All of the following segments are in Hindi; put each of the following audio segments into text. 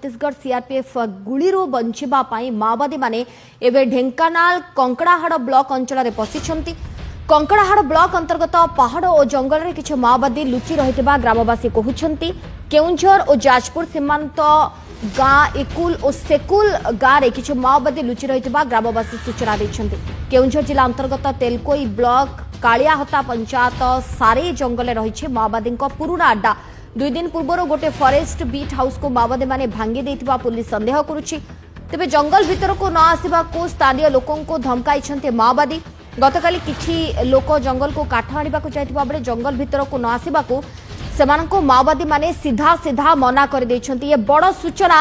छत्तीसगढ़ सीआरपीएफ गुड़ी बंचिबा माओवादी माने एवं ढेंकानाल कंकड़ाहाड़ ब्लॉक अंचल में पशिंट कंकड़ाहाड़ ब्लॉक अंतर्गत पहाड़ और जंगल में किसी माओवादी लुचि रही ग्रामवासी कहते केउंझर और जाजपुर सीमांत गाँ एकुल और सेकुल गाँव में किसी माओवादी लुचि रही ग्रामवासी सूचना देते केउंझर जिला अंतर्गत तेलकोई ब्लॉक कालियाहता पंचायत सारे जंगल में रही माओवादी पुराना अड्डा 2 दिन पूर्व गोटे फॉरेस्ट बीट हाउस को माओवादी माने भांगी देथिबा पुलिस संदेह करुछि। तेबे जंगल भीतर को न आसिबा को स्थानीय लोकों को धमकाई माओवादी। गतकाली किछि लोक जंगल को काठ आनिबा को जायथिबा बेले जंगल भीतर को न आसिबा को सेमानको माओवादी माने सीधा सीधा मना कर दैछन्ति। ये बड़ सूचना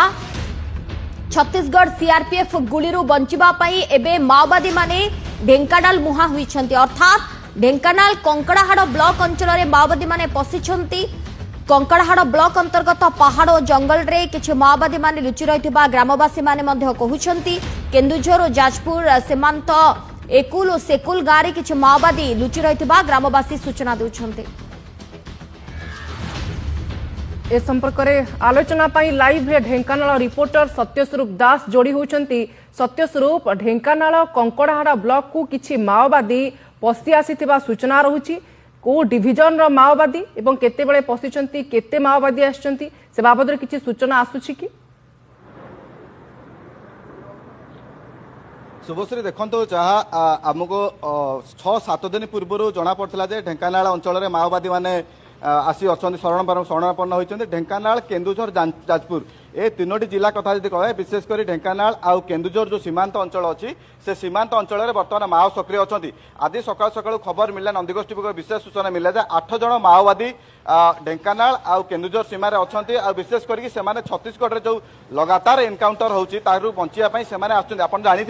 छत्तीसगढ़ सीआरपीएफ गुलिरु बंचिबा पई एबे माओवादी माने ढेंकानाल मुहा होइछन्ति अर्थात ढेंकानाल कंकड़ाहाड़ ब्लॉक अंचल में माओवादी माने पशिछन्ति। कंकड़ाहाड़ ब्लॉक अंतर्गत पहाड़ और जंगल रे किछि माओवादी माने लुचि रहिथिबा ग्रामवासी माने मध्य कहउछन्ति। केन्दुझर और जाजपुर सीमांत एकुल और सेकुल गाँव रे किछि माओवादी लुचि रहिथिबा ग्रामवासी सूचना देउछन्ति। ए संपर्क में आलोचना पाई लाइव रे ढेंकानाल रिपोर्टर सत्यस्वरूप दास जोड़ी होचंती। सत्यस्वरूप, ढेंकानाल कंकड़ाहाड़ ब्लॉक को किछि माओवादी पशि आसीथिबा सूचना रहुछि को डिविजन रो माओवादी एवं केते बेले पशिचंती केते माओवादी आछंती से बाबद रे किछि सूचना आसुछि कि? शुभश्री देखो जहाँ आमको 6-7 दिन पूर्व जना पड़ा ढेंकानाल अंचल में माओवादी माने आसी अच्छा शरणापन्न होती ढेंकानाल केन्दुझर जाजपुर ए 3टी जिला कथा जी कहे विशेषकर ढेंकानाल आउ केन्दुझर जो सीमांत अंचल अच्छी से सीमांत अंचल में बर्तमान माओ सक्रिय अच्छा आज सका सका खबर मिला नंदीगोष्ठी विशेष सूचना मिला जे 8 जन माओवादी ढेंकानाल आउ केन्दुझर सीमार अच्छा विशेष करके छत्तीसगढ़ में जो लगातार एनकाउंटर होची तारू बंचिया से आप जानी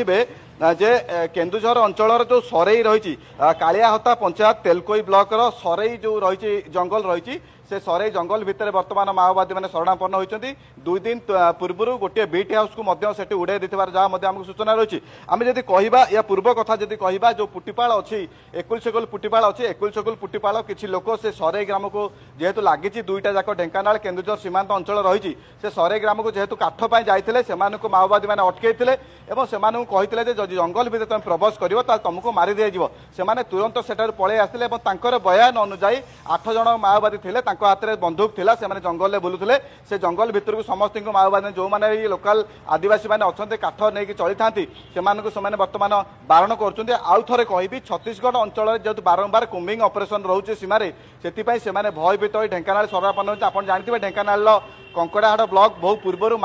जे केन्दुझर अंचल जो सरेई रही कालियाहता पंचायत तेलकोई ब्लॉक सरेई जो रही जंगल रही से सरेई जंगल भितर बर्तमान माओवादी मैंने शरणापन्न होती 2 दिन पूर्व गोटे बीट हाउस को उड़े देथिबार जहाँ आमको सूचना रही आम जदि कहबा या पूर्व कथा जदि कहबा जो पुटीपाल अच्छी एकुल सेकुल पुटीपाल अच्छी एकुल सेकुल पुटीपाल किसी लोक से सरेई ग्राम को जेहेतु लगी 2टा जाक ढेंकानाल केन्दुझर सीमांत अंचल रही से सरेई ग्राम को जेहेतु काठ पाई जाइथिले सेमानकु माओवादी मैंने अटकईथिले एवं सेमानकु कहिथिले जे जदि जंगल भितर तुम प्रवेश करिवो ता तुमको मारी दियाजिवो सेमाने तुरंत सेठार पळे आसिले एवं तांकर बयान अनुसार 8 जन माओवादी थिले तांको हाथ बंदूक थिला सेमाने जंगल में बुलुथिले से जंगल भितर को समस्त माओवादी जो मैंने लोकल आदिवासी मैंने अच्छा काठ नहीं चली था से बर्तमान बारण कर आउ थे कहि छत्तीसगढ़ अंचल जेहतु बारंबार कुम्बिंग ऑपरेशन रोचे सीमार से भयभीत ढेंकानाल शरणापन्न होती आप जानते ढेंकानाल कंकड़ाहाड़ ब्लॉक बहु पूर्व